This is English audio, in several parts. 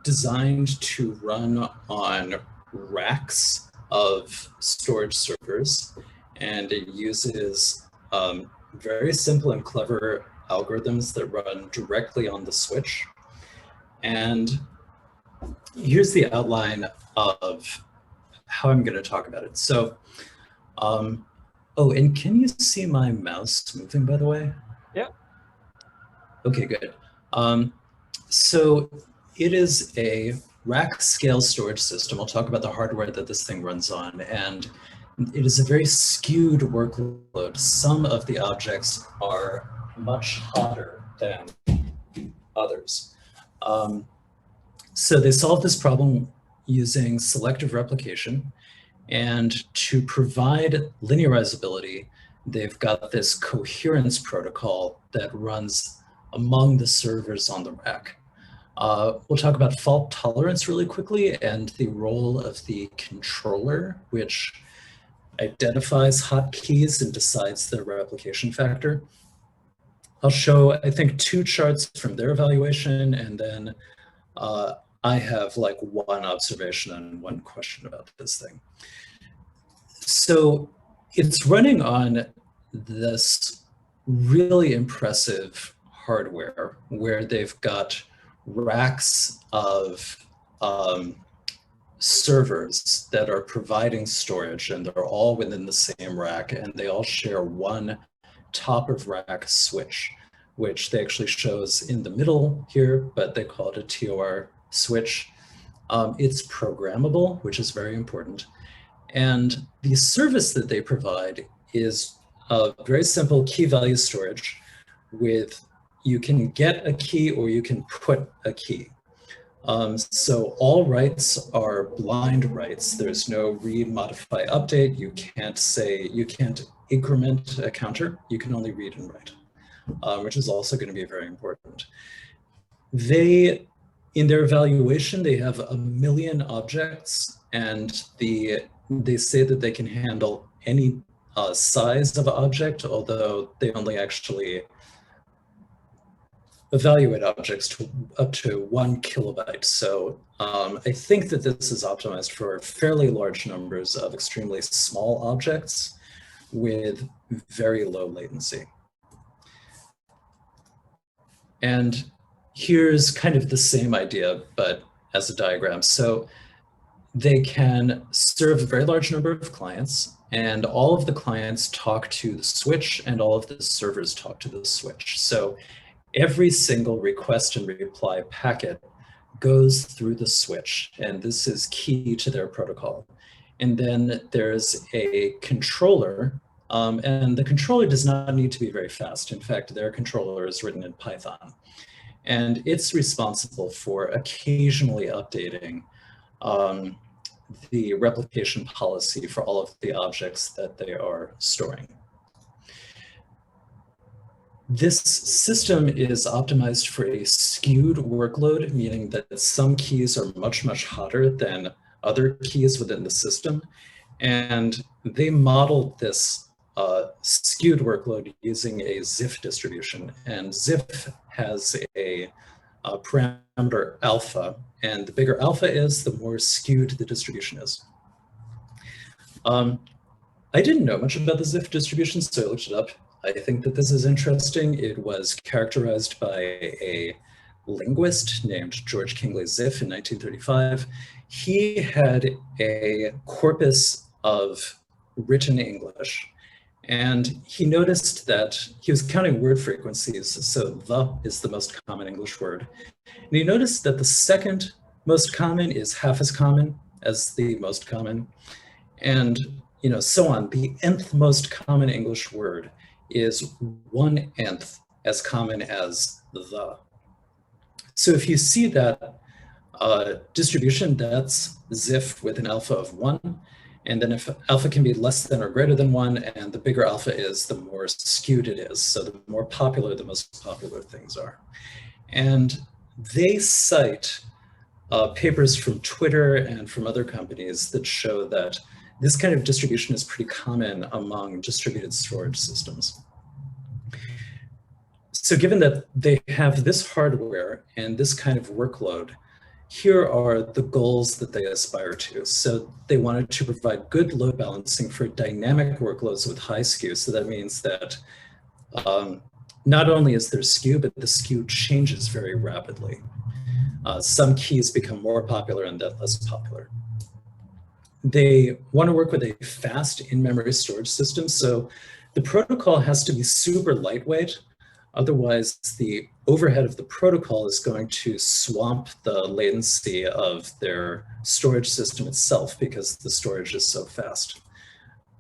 designed to run on racks of storage servers, and it uses very simple and clever algorithms that run directly on the switch. And here's the outline of how I'm going to talk about it. So, oh, and can you see my mouse moving, by the way? Yeah. Okay, good. So it is a rack scale storage system. I'll talk about the hardware that this thing runs on, and it is a very skewed workload. Some of the objects are much hotter than others. So they solved this problem using selective replication, and to provide linearizability, they've got this coherence protocol that runs among the servers on the rack. We'll talk about fault tolerance really quickly and the role of the controller, which identifies hotkeys and decides the replication factor. I'll show, I think, 2 charts from their evaluation, and then I have like 1 observation and 1 question about this thing. So it's running on this really impressive hardware where they've got racks of servers that are providing storage, and they're all within the same rack, and they all share one top of rack switch, which they actually shows in the middle here, but they call it a TOR switch. It's programmable, which is very important. And the service that they provide is a very simple key value storage with, you can get a key or you can put a key. So all writes are blind writes. There's no read, modify, update. You can't increment a counter. You can only read and write, which is also going to be very important. In their evaluation, they have 1 million objects, and they say that they can handle any size of object, although they only actually evaluate objects up to 1 kilobyte. So I think that this is optimized for fairly large numbers of extremely small objects with very low latency. And here's kind of the same idea, but as a diagram. So they can serve a very large number of clients, and all of the clients talk to the switch, and all of the servers talk to the switch. So every single request and reply packet goes through the switch, and this is key to their protocol. And then there's a controller, and the controller does not need to be very fast. In fact, their controller is written in Python, and it's responsible for occasionally updating the replication policy for all of the objects that they are storing. This system is optimized for a skewed workload, meaning that some keys are much, much hotter than other keys within the system. And they modeled this skewed workload using a Zipf distribution. And Zipf has a parameter alpha, and the bigger alpha is, the more skewed the distribution is. I didn't know much about the Zipf distribution, so I looked it up. I think that this is interesting. It was characterized by a linguist named George Kingsley Zipf in 1935. He had a corpus of written English, and he noticed that he was counting word frequencies. So the is the most common English word. And he noticed that the second most common is half as common as the most common. And so on. The nth most common English word is 1/nth as common as the. So if you see that distribution, that's Zipf with an alpha of 1. And then if alpha can be less than or greater than 1, and the bigger alpha is, the more skewed it is. So the more popular the most popular things are. And they cite papers from Twitter and from other companies that show that this kind of distribution is pretty common among distributed storage systems. So given that they have this hardware and this kind of workload, here are the goals that they aspire to. So they wanted to provide good load balancing for dynamic workloads with high skew. So that means that not only is there skew, but the skew changes very rapidly. Some keys become more popular and then less popular. They want to work with a fast in-memory storage system. So the protocol has to be super lightweight. Otherwise, the overhead of the protocol is going to swamp the latency of their storage system itself because the storage is so fast.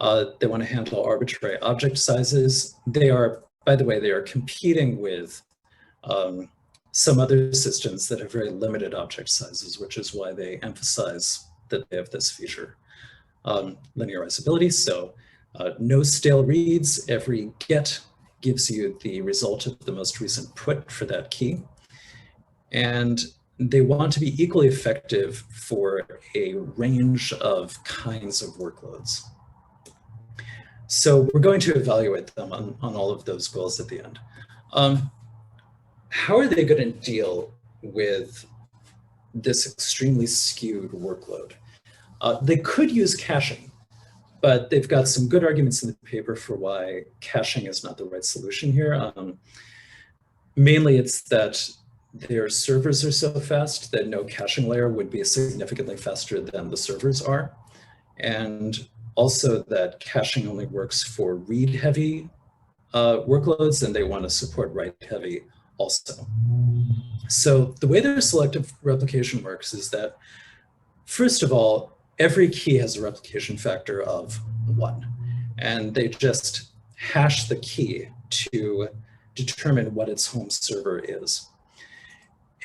They want to handle arbitrary object sizes. They are, by the way, they are competing with some other systems that have very limited object sizes, which is why they emphasize that they have this feature. Linearizability, so no stale reads. Every get gives you the result of the most recent put for that key. And they want to be equally effective for a range of kinds of workloads. So we're going to evaluate them on all of those goals at the end. How are they going to deal with this extremely skewed workload? They could use caching, but they've got some good arguments in the paper for why caching is not the right solution here. Mainly it's that their servers are so fast that no caching layer would be significantly faster than the servers are. And also that caching only works for read-heavy workloads, and they want to support write-heavy also. So the way their selective replication works is that, first of all, every key has a replication factor of 1, and they just hash the key to determine what its home server is.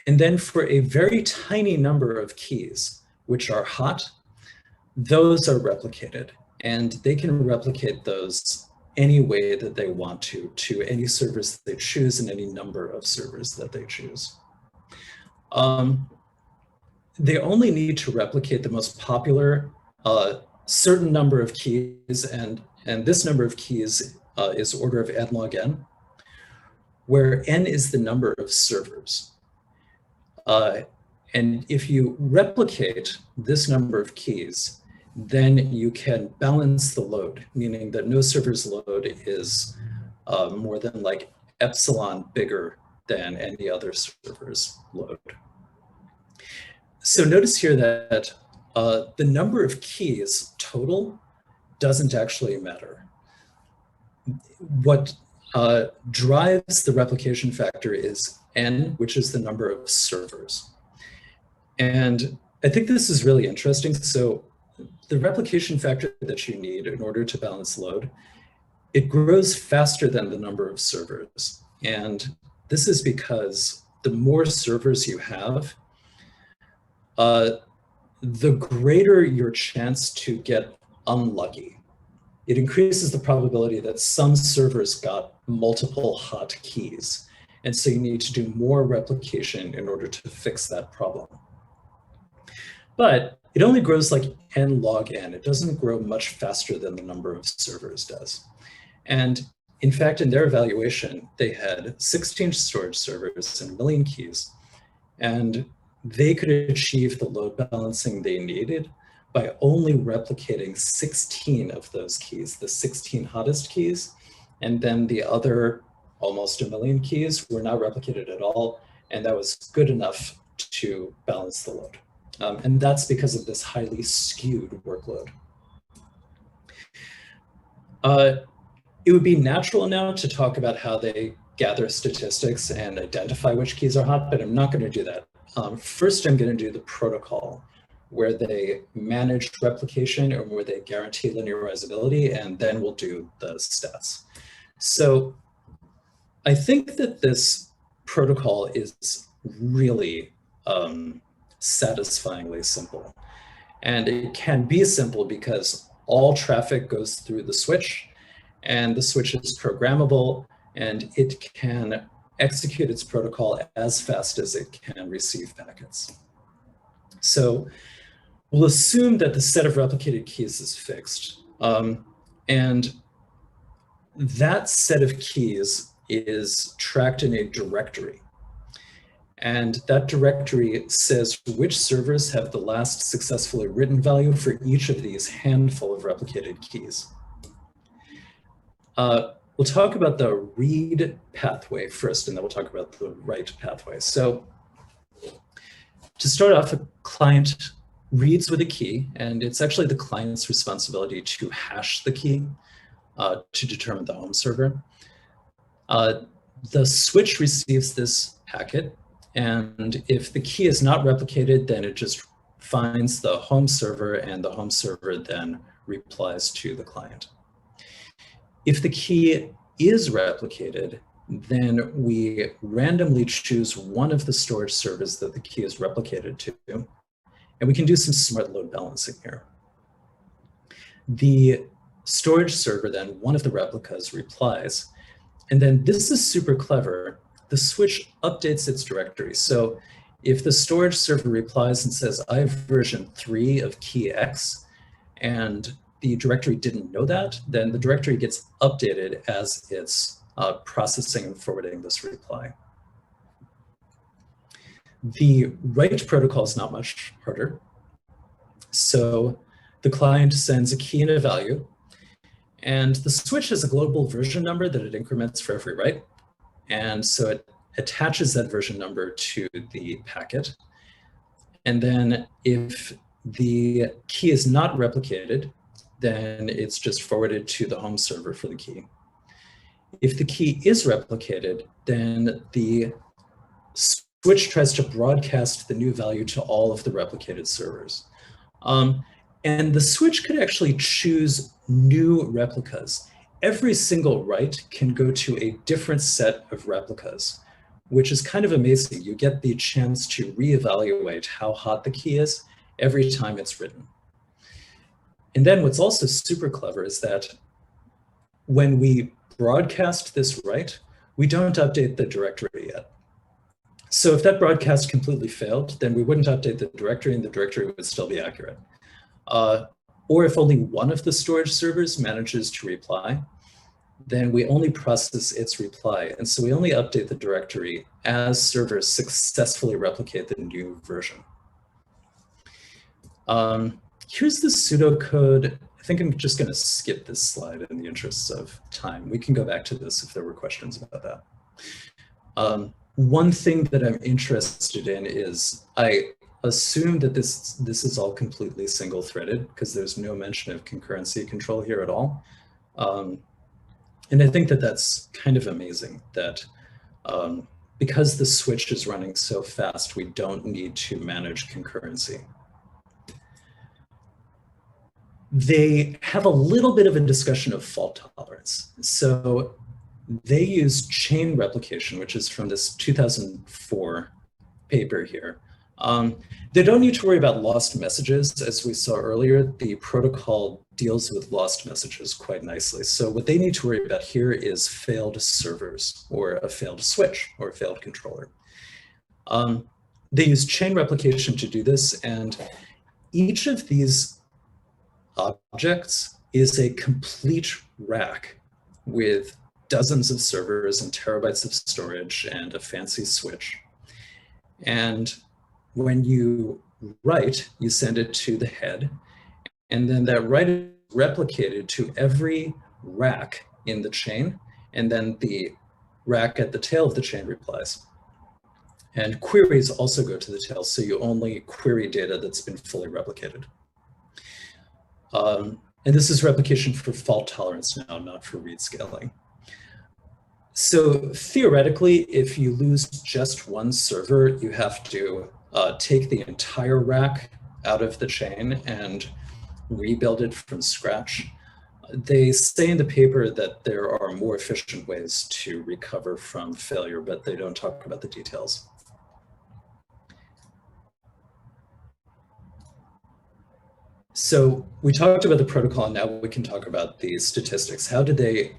And then for a very tiny number of keys, which are hot, those are replicated, and they can replicate those any way that they want to any servers that they choose and any number of servers that they choose. They only need to replicate the most popular certain number of keys, and this number of keys is order of n log n, where n is the number of servers. And if you replicate this number of keys, then you can balance the load, meaning that no server's load is more than like epsilon bigger than any other server's load. So notice here that the number of keys total doesn't actually matter. What drives the replication factor is n, which is the number of servers. And I think this is really interesting. So the replication factor that you need in order to balance load, it grows faster than the number of servers. And this is because the more servers you have, the greater your chance to get unlucky. It increases the probability that some servers got multiple hot keys. And so you need to do more replication in order to fix that problem. But it only grows like n log n. It doesn't grow much faster than the number of servers does. And in fact, in their evaluation, they had 16 storage servers and 1 million keys. And they could achieve the load balancing they needed by only replicating 16 of those keys, the 16 hottest keys. And then the other almost 1 million keys were not replicated at all. And that was good enough to balance the load. And that's because of this highly skewed workload. It would be natural now to talk about how they gather statistics and identify which keys are hot, but I'm not going to do that. First, I'm going to do the protocol where they manage replication or where they guarantee linearizability, and then we'll do the stats. So I think that this protocol is really satisfyingly simple. And it can be simple because all traffic goes through the switch, and the switch is programmable, and it can execute its protocol as fast as it can receive packets. So we'll assume that the set of replicated keys is fixed. And that set of keys is tracked in a directory. And that directory says which servers have the last successfully written value for each of these handful of replicated keys. We'll talk about the read pathway first, and then we'll talk about the write pathway. So to start off, a client reads with a key, and it's actually the client's responsibility to hash the key to determine the home server. The switch receives this packet, and if the key is not replicated, then it just finds the home server, and the home server then replies to the client. If the key is replicated, then we randomly choose one of the storage servers that the key is replicated to, and we can do some smart load balancing here. The storage server then, one of the replicas, replies, and then this is super clever. The switch updates its directory. So if the storage server replies and says, I have version 3 of key X, and the directory didn't know that, then the directory gets updated as it's processing and forwarding this reply. The write protocol is not much harder. So the client sends a key and a value, and the switch has a global version number that it increments for every write. And so it attaches that version number to the packet. And then if the key is not replicated, then it's just forwarded to the home server for the key. If the key is replicated, then the switch tries to broadcast the new value to all of the replicated servers. And the switch could actually choose new replicas. Every single write can go to a different set of replicas, which is kind of amazing. You get the chance to reevaluate how hot the key is every time it's written. And then what's also super clever is that when we broadcast this write, we don't update the directory yet. So if that broadcast completely failed, then we wouldn't update the directory, and the directory would still be accurate. Or if only one of the storage servers manages to reply, then we only process its reply. And so we only update the directory as servers successfully replicate the new version. Here's the pseudocode. I think I'm just going to skip this slide in the interests of time. We can go back to this if there were questions about that. One thing that I'm interested in is I assume that this is all completely single-threaded because there's no mention of concurrency control here at all. And I think that that's kind of amazing that because the switch is running so fast, we don't need to manage concurrency. They have a little bit of a discussion of fault tolerance. So they use chain replication, which is from this 2004 paper here. They don't need to worry about lost messages. As we saw earlier, the protocol deals with lost messages quite nicely. So what they need to worry about here is failed servers, or a failed switch, or a failed controller. They use chain replication to do this, and each of these objects is a complete rack with dozens of servers and terabytes of storage and a fancy switch. And when you write, you send it to the head, and then that write is replicated to every rack in the chain, and then the rack at the tail of the chain replies. And queries also go to the tail, so you only query data that's been fully replicated. And this is replication for fault tolerance now, not for read scaling. So theoretically, if you lose just one server, you have to take the entire rack out of the chain and rebuild it from scratch. They say in the paper that there are more efficient ways to recover from failure, but they don't talk about the details. So we talked about the protocol, and now we can talk about the statistics. How do they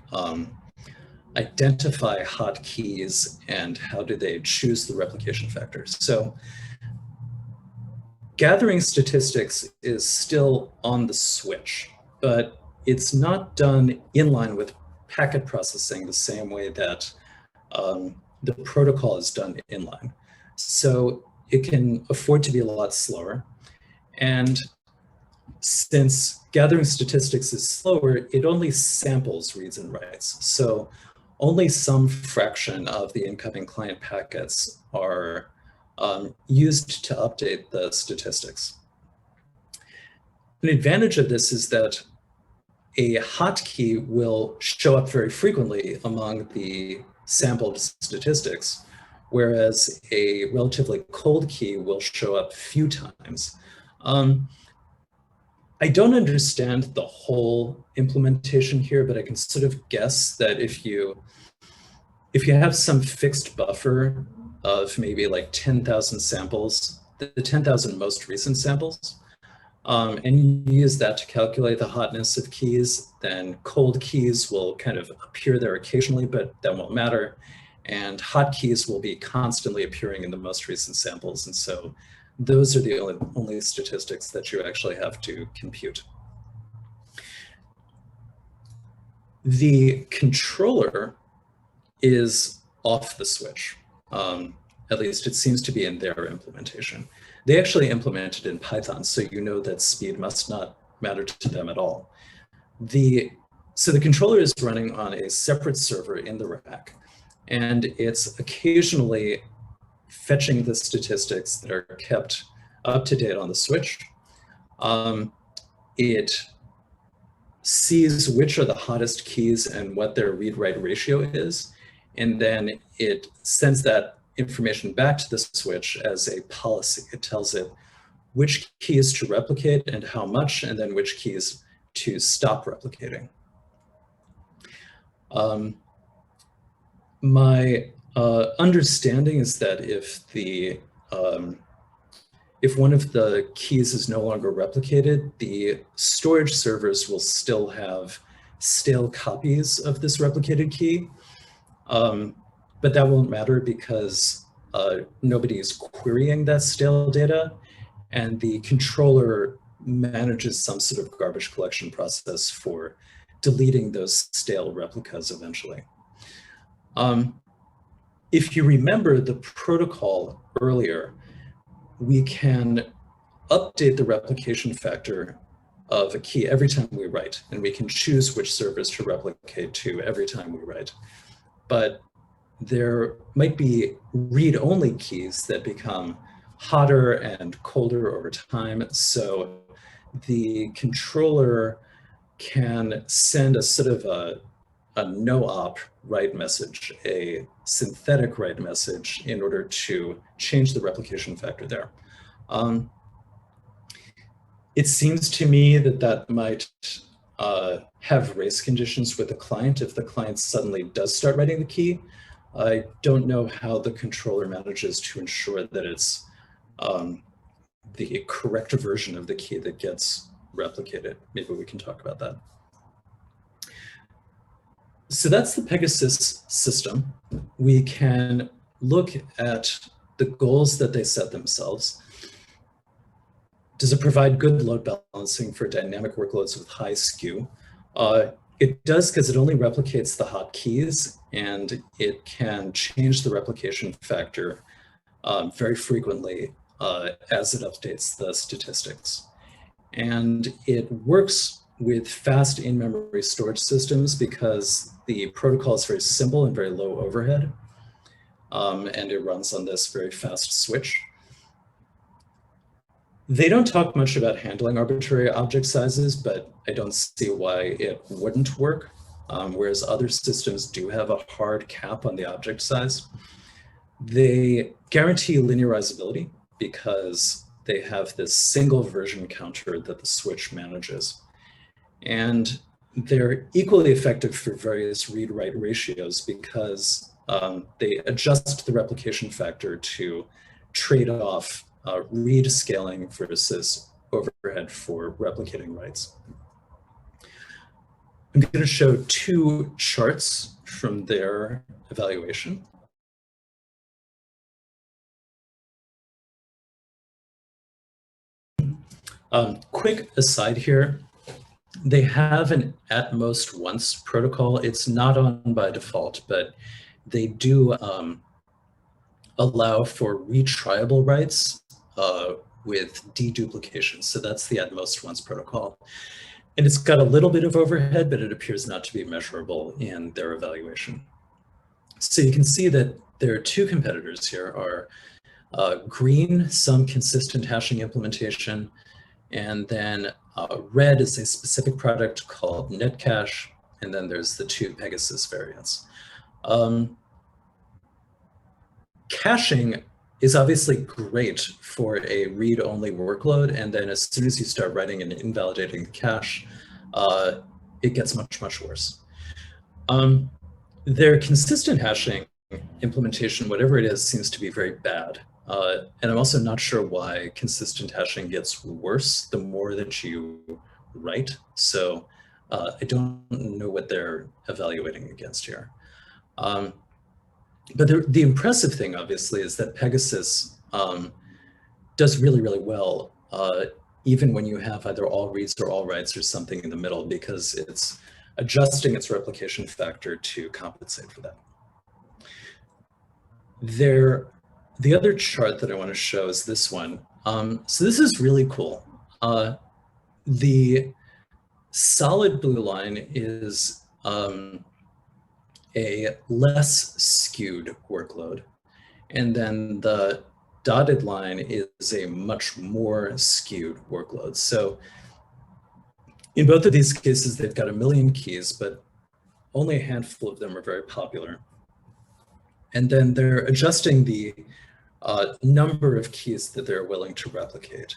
identify hotkeys, and how do they choose the replication factors? So gathering statistics is still on the switch, but it's not done in line with packet processing the same way that the protocol is done inline. So it can afford to be a lot slower. And since gathering statistics is slower, it only samples reads and writes. So only some fraction of the incoming client packets are used to update the statistics. An advantage of this is that a hotkey will show up very frequently among the sampled statistics, whereas a relatively cold key will show up few times. I don't understand the whole implementation here, but I can sort of guess that if you have some fixed buffer of maybe like 10,000 samples, the 10,000 most recent samples, and you use that to calculate the hotness of keys, then cold keys will kind of appear there occasionally, but that won't matter. And hot keys will be constantly appearing in the most recent samples. And so those are the only statistics that you actually have to compute. The controller is off the switch. At least it seems to be in their implementation. They actually implemented in Python, so you know that speed must not matter to them at all. So the controller is running on a separate server in the rack, and it's occasionally fetching the statistics that are kept up to date on the switch. It sees which are the hottest keys and what their read-write ratio is, and then it sends that information back to the switch as a policy. It tells it which keys to replicate and how much, and then which keys to stop replicating. My understanding is that if one of the keys is no longer replicated, the storage servers will still have stale copies of this replicated key. But that won't matter because nobody's querying that stale data, and the controller manages some sort of garbage collection process for deleting those stale replicas eventually. If you remember the protocol earlier, we can update the replication factor of a key every time we write, and we can choose which servers to replicate to every time we write. But there might be read-only keys that become hotter and colder over time. So the controller can send a sort of a no-op write message, a synthetic write message, in order to change the replication factor there. It seems to me that that might have race conditions with the client if the client suddenly does start writing the key. I don't know how the controller manages to ensure that it's the correct version of the key that gets replicated. Maybe we can talk about that. So that's the Pegasus system. We can look at the goals that they set themselves. Does it provide good load balancing for dynamic workloads with high skew? It does, because it only replicates the hot keys, and it can change the replication factor very frequently as it updates the statistics. And it works with fast in-memory storage systems because the protocol is very simple and very low overhead, and it runs on this very fast switch. They don't talk much about handling arbitrary object sizes, but I don't see why it wouldn't work, whereas other systems do have a hard cap on the object size. They guarantee linearizability because they have this single version counter that the switch manages. And they're equally effective for various read-write ratios because they adjust the replication factor to trade off read scaling versus overhead for replicating writes. I'm going to show two charts from their evaluation. Quick aside here, they have an at most once protocol. It's not on by default, but they do allow for retriable writes with deduplication. So that's the at most once protocol. And it's got a little bit of overhead, but it appears not to be measurable in their evaluation. So you can see that there are two competitors here, are green, some consistent hashing implementation, and then red is a specific product called Netcache, and then there's the two Pegasus variants. Caching is obviously great for a read-only workload, and then as soon as you start writing and invalidating the cache, it gets much, much worse. Their consistent hashing implementation, whatever it is, seems to be very bad. And I'm also not sure why consistent hashing gets worse the more that you write. So I don't know what they're evaluating against here. But the impressive thing, obviously, is that Pegasus does really, really well, even when you have either all reads or all writes or something in the middle, because it's adjusting its replication factor to compensate for that. The other chart that I want to show is this one. So this is really cool. The solid blue line is a less skewed workload. And then the dotted line is a much more skewed workload. So in both of these cases, they've got 1 million keys, but only a handful of them are very popular. And then they're adjusting the number of keys that they're willing to replicate.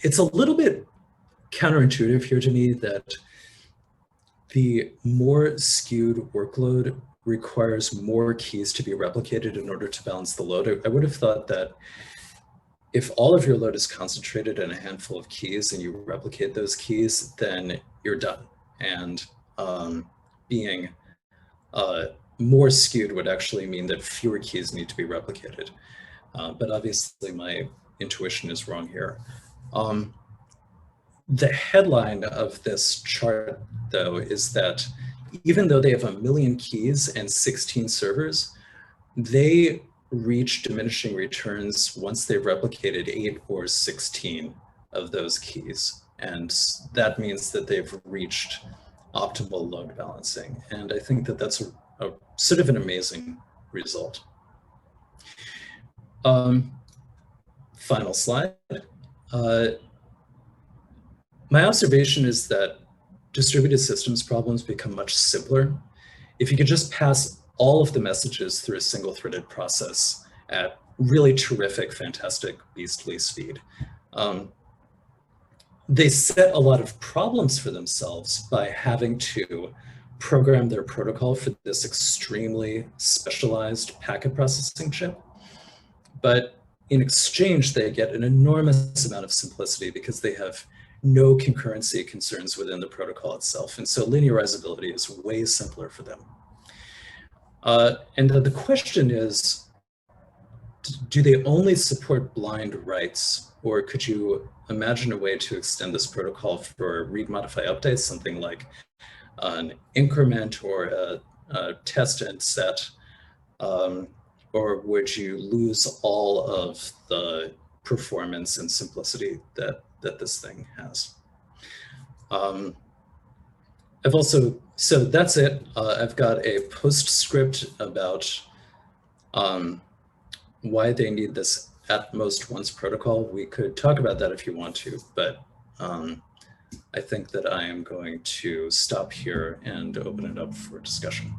It's a little bit counterintuitive here to me that the more skewed workload requires more keys to be replicated in order to balance the load. I would have thought that if all of your load is concentrated in a handful of keys and you replicate those keys, then you're done. And being more skewed would actually mean that fewer keys need to be replicated. But obviously my intuition is wrong here. The headline of this chart, though, is that even though they have 1 million keys and 16 servers, they reach diminishing returns once they've replicated 8 or 16 of those keys. And that means that they've reached optimal load balancing. And I think that that's a sort of an amazing result. Final slide. My observation is that distributed systems problems become much simpler if you could just pass all of the messages through a single threaded process at really terrific, fantastic, beastly speed. They set a lot of problems for themselves by having to program their protocol for this extremely specialized packet processing chip. But in exchange, they get an enormous amount of simplicity because they have no concurrency concerns within the protocol itself. And so linearizability is way simpler for them. And the question is, do they only support blind writes, or could you imagine a way to extend this protocol for read, modify, update, something like an increment or a test and set, or would you lose all of the performance and simplicity that this thing has? I've also, so that's it. I've got a postscript about why they need this at most once protocol. We could talk about that if you want to, but I think that I am going to stop here and open it up for discussion.